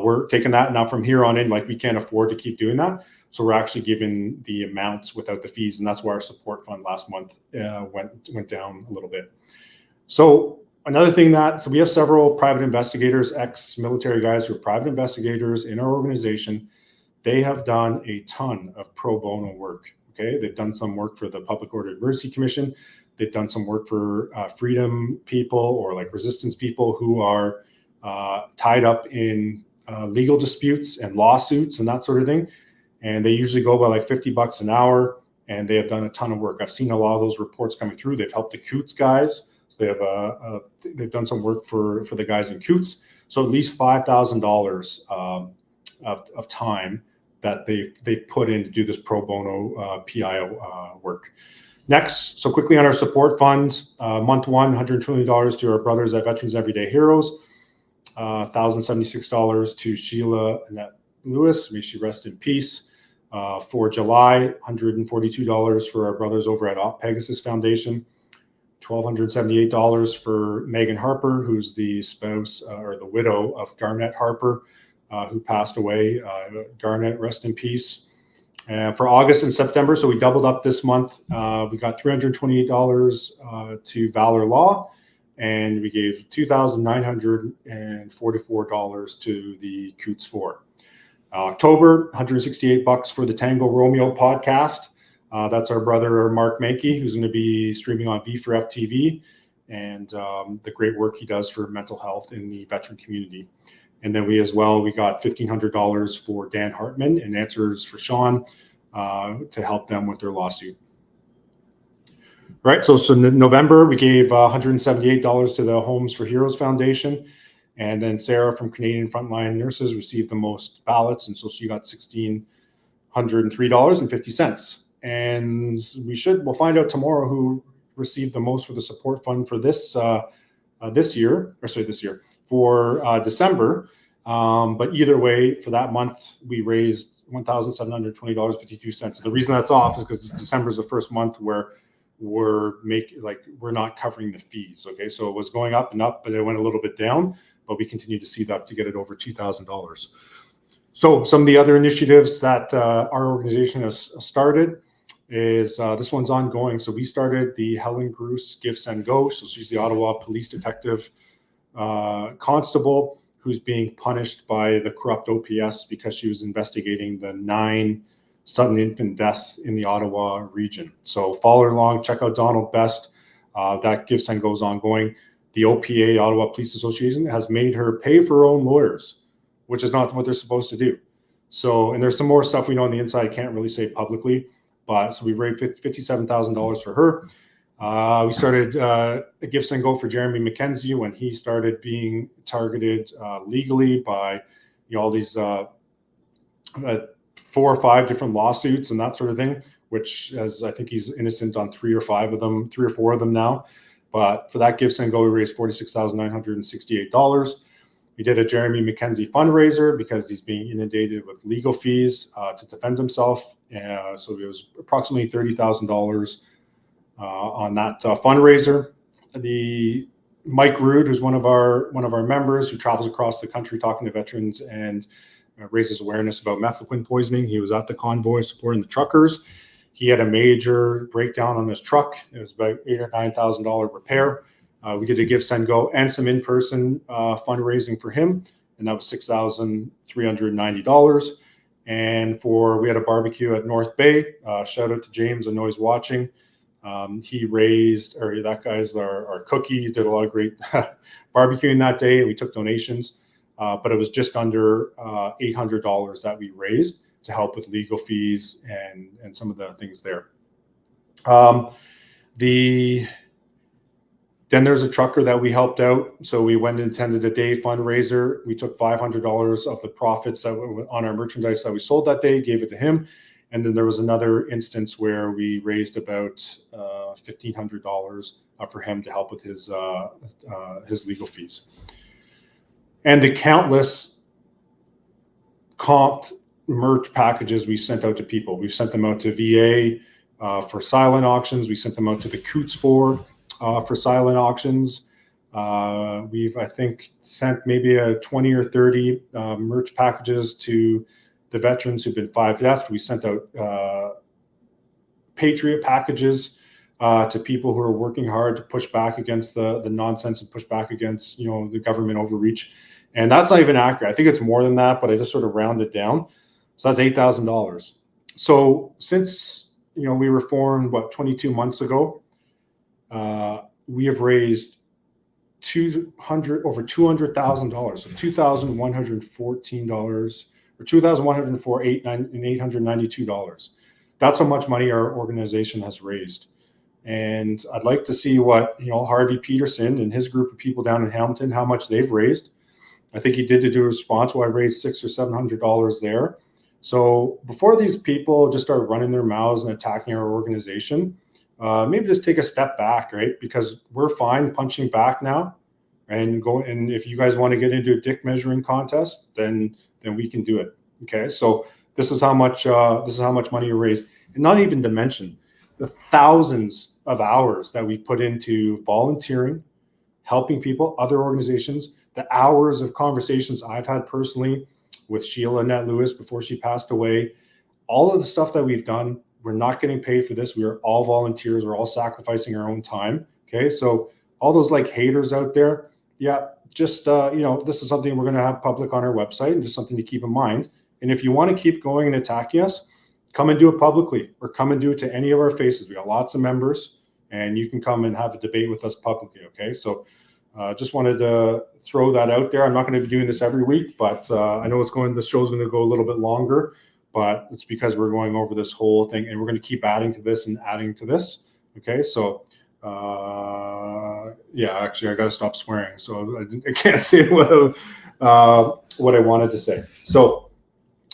we're taking that now from here on in, like we can't afford to keep doing that. So we're actually giving the amounts without the fees. And that's why our support fund last month went down a little bit. So another thing so we have several private investigators, ex-military guys who are private investigators in our organization. They have done a ton of pro bono work. Okay, they've done some work for the Public Order Emergency Commission. They've done some work for freedom people or like resistance people who are tied up in legal disputes and lawsuits and that sort of thing. And they usually go by like $50 an hour, and they have done a ton of work. I've seen a lot of those reports coming through. They've helped the Coots guys. So they have they've done some work for the guys in Coots. So at least $5,000 of time that they put in to do this pro bono PIO work. Next, so quickly on our support fund, month one, $120 to our brothers at Veterans Everyday Heroes, $1,076 to Sheila Annette Lewis, may she rest in peace. For July, $142 for our brothers over at Pegasus Foundation, $1,278 for Megan Harper, who's the spouse or the widow of Garnett Harper, who passed away. Garnett, rest in peace. And for August and September, so we doubled up this month. We got $328 to Valor Law, and we gave $2,944 to the Coots 4. October, $168 for the Tango Romeo podcast. That's our brother Mark Mankey, who's going to be streaming on V4F TV, and the great work he does for mental health in the veteran community. And then we got $1,500 for Dan Hartman and Answers for Sean to help them with their lawsuit. Right. So in November, we gave $178 to the Homes for Heroes Foundation. And then Sarah from Canadian Frontline Nurses received the most ballots. And so she got $1,603.50. And we'll find out tomorrow who received the most for the support fund for this year for December. But either way, for that month, we raised $1,720.52. The reason that's off is because December is the first month where we're not covering the fees. Okay, so it was going up and up, but it went a little bit down. But we continue to see that to get it over $2,000. So some of the other initiatives that our organization has started is this one's ongoing. So we started the Helen Bruce Give Send Go. So she's the Ottawa Police Detective Constable who's being punished by the corrupt OPS because she was investigating the 9 sudden infant deaths in the Ottawa region. So follow along, check out Donald Best. That Give Send Go is ongoing. The OPA, Ottawa Police Association, has made her pay for her own lawyers, which is not what they're supposed to do. So, and there's some more stuff we know on the inside I can't really say publicly, but so we raised $57,000 for her. We started a Gifts and Go for Jeremy McKenzie when he started being targeted legally by all these 4 or 5 different lawsuits and that sort of thing, which as I think he's innocent on 3 or 4 of them now. But for that Gifts and Go, we raised $46,968. We did a Jeremy McKenzie fundraiser because he's being inundated with legal fees to defend himself. So it was approximately $30,000 on that fundraiser. The Mike Rood, who's one of our members who travels across the country talking to veterans and raises awareness about methylquin poisoning. He was at the convoy supporting the truckers. He had a major breakdown on his truck. It was about $8,000 or $9,000 repair. We did a Give, Send, Go and some in-person fundraising for him, and that was $6,390. And we had a barbecue at North Bay. Shout out to James, I know he's watching. He raised, or that guy's our cookie. He did a lot of great barbecuing that day, and we took donations. But it was just under $800 that we raised to help with legal fees and some of the things there. Then there's a trucker that we helped out. So we went and attended a day fundraiser. We took $500 of the profits that were on our merchandise that we sold that day, gave it to him. And then there was another instance where we raised about $1,500 for him to help with his legal fees. And the countless comped merch packages we sent out to people. We've sent them out to VA for silent auctions. We sent them out to the Coots for silent auctions. We've, I think, sent maybe a 20 or 30 merch packages to the veterans who've been 5F'd. We sent out Patriot packages to people who are working hard to push back against the nonsense and push back against the government overreach. And that's not even accurate. I think it's more than that, but I just sort of rounded down. So that's $8,000. So since we were formed 22 months ago, we have raised over $200,000, so $2,114 or $2,104,892. That's how much money our organization has raised. And I'd like to see what Harvey Peterson and his group of people down in Hamilton, how much they've raised. I think he did do a response where I raised $600 or $700 there. So before these people just start running their mouths and attacking our organization, maybe just take a step back, right? Because we're fine punching back now, and if you guys want to get into a dick measuring contest, then we can do it. Okay, so this is how much money you raised, and not even to mention the thousands of hours that we put into volunteering, helping people, other organizations, the hours of conversations I've had personally with Sheila Annette Lewis before she passed away, all of the stuff that we've done. We're not getting paid for this. We are all volunteers. We're all sacrificing our own time. Okay, so all those haters out there, yeah, just this is something we're going to have public on our website, and just something to keep in mind. And if you want to keep going and attacking us, come and do it publicly, or come and do it to any of our faces. We got lots of members, and you can come and have a debate with us publicly. Okay, so just wanted to throw that out there. I'm not going to be doing this every week, but I know this show's going to go a little bit longer, but it's because we're going over this whole thing, and we're going to keep adding to this and adding to this. Okay, so yeah, actually I got to stop swearing, so I can't say what I wanted to say. So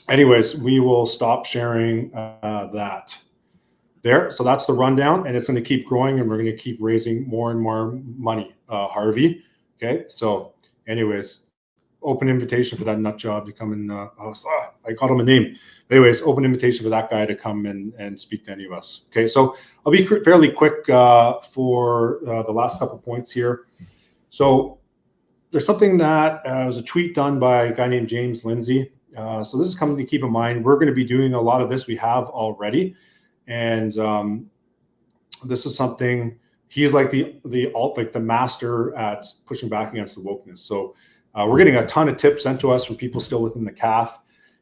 anyways, we will stop sharing that there. So that's the rundown, and it's going to keep growing, and we're going to keep raising more and more money, Harvey. Okay, so anyways, open invitation for that nut job to come and I called him a name. Anyways, open invitation for that guy to come and speak to any of us. Okay, so I'll be fairly quick for the last couple points here. So there's something that was a tweet done by a guy named James Lindsay. So this is something to keep in mind. We're going to be doing a lot of this. We have already, and this is something. He's like the master at pushing back against the wokeness. So we're getting a ton of tips sent to us from people still within the CAF.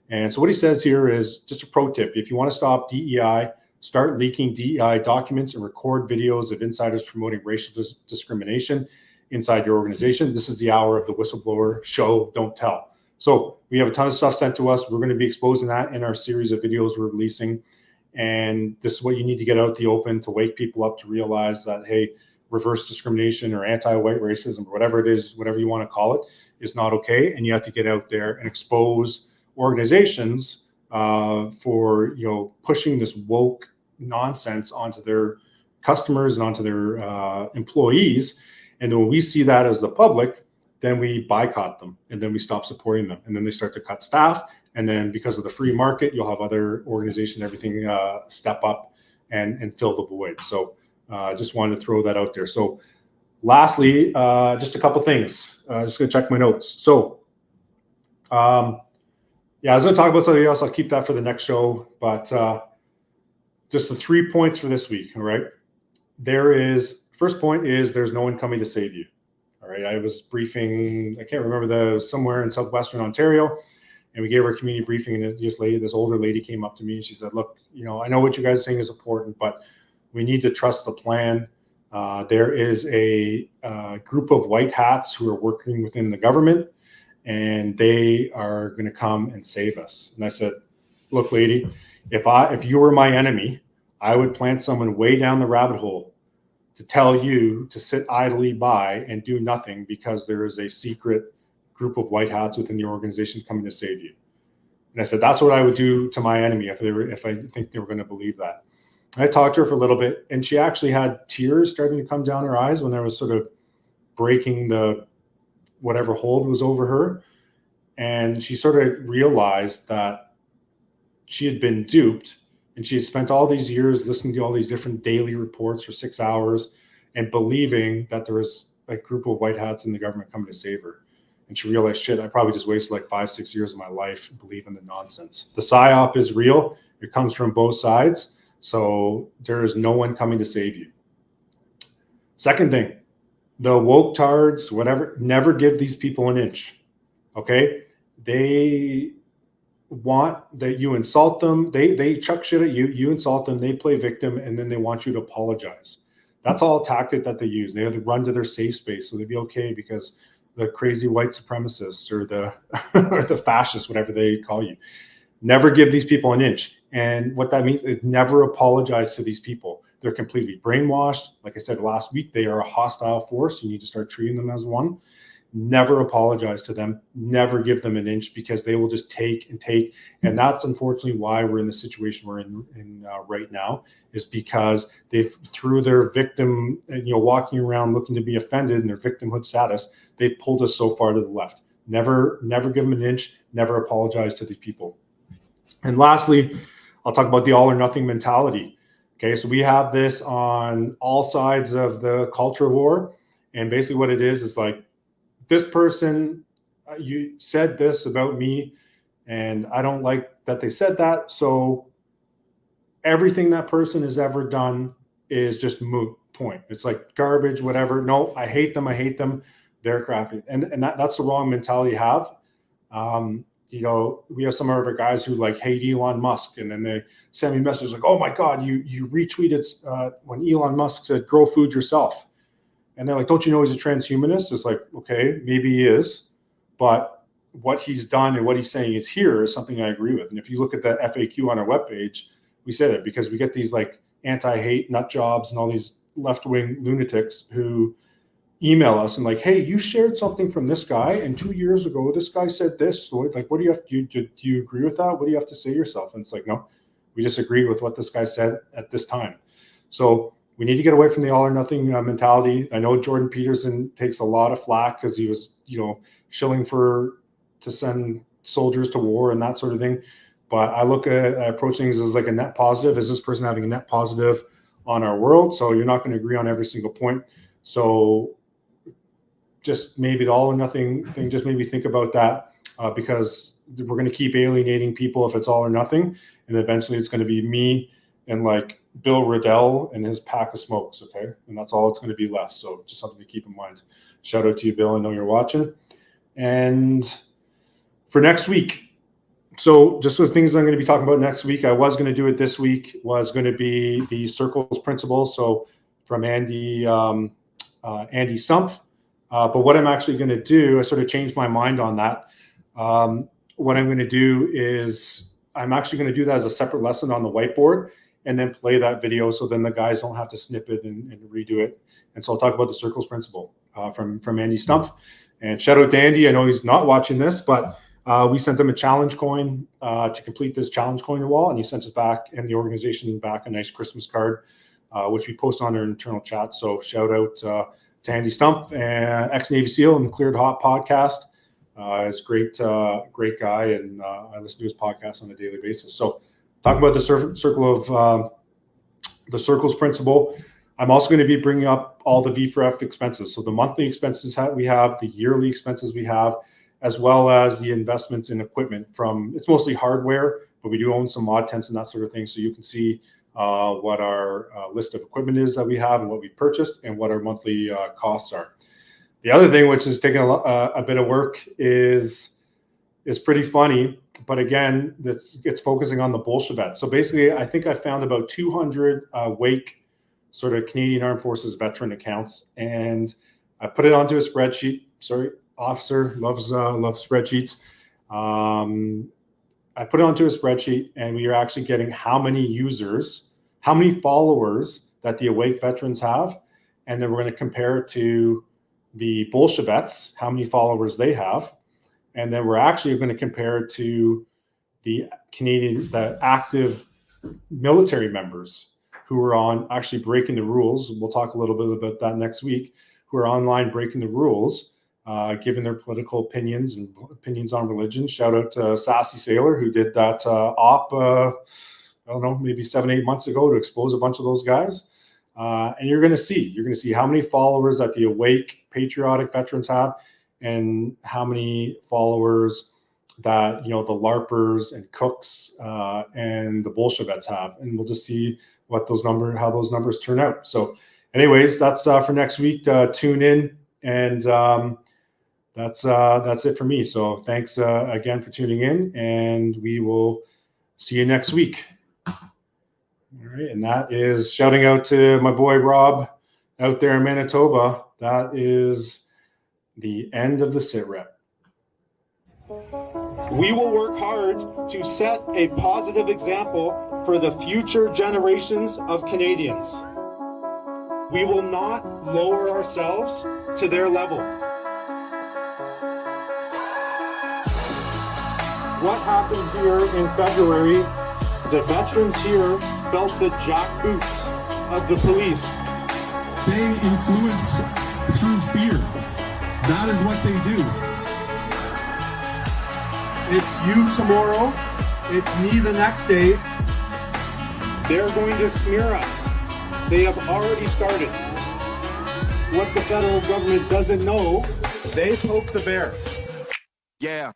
And so what he says here is just a pro tip. If you want to stop DEI, start leaking DEI documents and record videos of insiders promoting racial discrimination inside your organization. This is the hour of the whistleblower show, don't tell. So we have a ton of stuff sent to us. We're going to be exposing that in our series of videos we're releasing. And this is what you need to get out the open to wake people up to realize that, hey, reverse discrimination or anti-white racism, or whatever it is, whatever you want to call it, is not okay. And you have to get out there and expose organizations for, you know, pushing this woke nonsense onto their customers and onto their employees. And then when we see that as the public, then we boycott them, and then we stop supporting them, and then they start to cut staff. And then because of the free market, you'll have other organizations, everything step up and fill the void. So I just wanted to throw that out there. So lastly, just a couple things. Just gonna check my notes. So yeah, I was gonna talk about something else. I'll keep that for the next show, but just the 3 points for this week, all right? First point is there's no one coming to save you. All right, I was briefing, I can't remember, somewhere in Southwestern Ontario, and we gave our community briefing, and this older lady came up to me and she said, look, you know, I know what you guys are saying is important, but we need to trust the plan. There is a group of white hats who are working within the government, and they are going to come and save us. And I said, look, lady, if you were my enemy, I would plant someone way down the rabbit hole to tell you to sit idly by and do nothing because there is a secret group of white hats within the organization coming to save you. And I said, that's what I would do to my enemy if I think they were going to believe that. I talked to her for a little bit, and she actually had tears starting to come down her eyes when I was sort of breaking the whatever hold was over her. And she sort of realized that she had been duped, and she had spent all these years listening to all these different daily reports for 6 hours and believing that there was a group of white hats in the government coming to save her. And she realized, shit, I probably just wasted like 5-6 years of my life believing the nonsense. The PSYOP is real. It comes from both sides. So there is no one coming to save you. Second thing, the woke tards, whatever, never give these people an inch. Okay? They want that you insult them. They chuck shit at you. You insult them. They play victim, and then they want you to apologize. That's all a tactic that they use. They have to run to their safe space so they'd be okay because the crazy white supremacists or the or the fascists, whatever they call you, never give these people an inch. And what that means is never apologize to these people. They're completely brainwashed. Like I said last week, they are a hostile force. You need to start treating them as one. Never apologize to them. Never give them an inch, because they will just take and take. And that's unfortunately why we're in the situation we're in right now, is because they've, through their victim, walking around looking to be offended in their victimhood status, they've pulled us so far to the left. Never give them an inch. Never apologize to the people. And lastly, I'll talk about the all or nothing mentality. Okay, so we have this on all sides of the culture war. And basically what it is like, this person, you said this about me, and I don't like that they said that. So everything that person has ever done is just moot point. It's like garbage, whatever. No, I hate them. They're crappy. And that's the wrong mentality to have. We have some of our guys who hate Elon Musk, and then they send me messages like, oh my God, you retweeted when Elon Musk said, grow food yourself. And they're like, don't you know he's a transhumanist? It's like, okay, maybe he is, but what he's done and what he's saying is something I agree with. And if you look at the FAQ on our webpage, we say that because we get these anti-hate nut jobs and all these left-wing lunatics who email us and hey, you shared something from this guy, and 2 years ago this guy said this. So what do you have to do you agree with that? What do you have to say yourself? And it's like, no, we just agree with what this guy said at this time. So we need to get away from the all or nothing mentality. I know Jordan Peterson takes a lot of flack because he was shilling to send soldiers to war and that sort of thing, but I look at approach things as a net positive. Is this person having a net positive on our world? So you're not going to agree on every single point. So just maybe the all or nothing thing, just maybe think about that, because we're going to keep alienating people if it's all or nothing. And eventually it's going to be me and Bill Riddell and his pack of smokes. Okay. And that's all it's going to be left. So just something to keep in mind. Shout out to you, Bill. I know you're watching. And for next week, so just the things I'm going to be talking about next week, I was going to do it this week, was going to be the circles principle. So from Andy Stumpf. But what I'm actually going to do, I sort of changed my mind on that. What I'm going to do is I'm actually going to do that as a separate lesson on the whiteboard and then play that video so then the guys don't have to snip it and redo it. And so I'll talk about the circles principle from Andy Stumpf. And shout out to Andy. I know he's not watching this, but we sent him a challenge coin to complete this challenge coin wall, and he sent us back and the organization back a nice Christmas card, which we post on our internal chat. So shout out to Andy Stumpf, ex-Navy SEAL and Cleared Hot podcast. He's a great guy, and I listen to his podcast on a daily basis. So talking about the circles principle, I'm also going to be bringing up all the V4F expenses. So the monthly expenses we have, the yearly expenses we have, as well as the investments in equipment it's mostly hardware, but we do own some mod tents and that sort of thing. So you can see what our list of equipment is that we have and what we purchased and what our monthly costs are. The other thing, which is taking a bit of work, is pretty funny, but again, it's focusing on the Bolshevets. So basically, I think I found about 200 Wake sort of Canadian Armed Forces veteran accounts, and I put it onto a spreadsheet. Sorry, officer loves spreadsheets. I put it onto a spreadsheet, and we are actually getting how many users, how many followers that the Awake veterans have, and then we're going to compare it to the Bolshevets, how many followers they have, and then we're actually going to compare it to the active military members who are on actually breaking the rules. We'll talk a little bit about that next week, who are online breaking the rules, giving their political opinions and opinions on religion. Shout out to Sassy Sailor, who did that op, I don't know, maybe 7-8 months ago to expose a bunch of those guys. And you're going to see how many followers that the Awake patriotic veterans have, and how many followers that, the LARPers and cooks and the Bolshevets have, and we'll just see how those numbers turn out. So, anyways, that's for next week. Tune in, and that's it for me. So, thanks again for tuning in, and we will see you next week. All right, and that is shouting out to my boy Rob out there in Manitoba. That is the end of the SITREP. We will work hard to set a positive example for the future generations of Canadians. We will not lower ourselves to their level. What happened here in February, the veterans here felt the jackboots of the police. They influence through fear. That is what they do. It's you tomorrow. It's me the next day. They're going to smear us. They have already started. What the federal government doesn't know, they poke the bear. Yeah.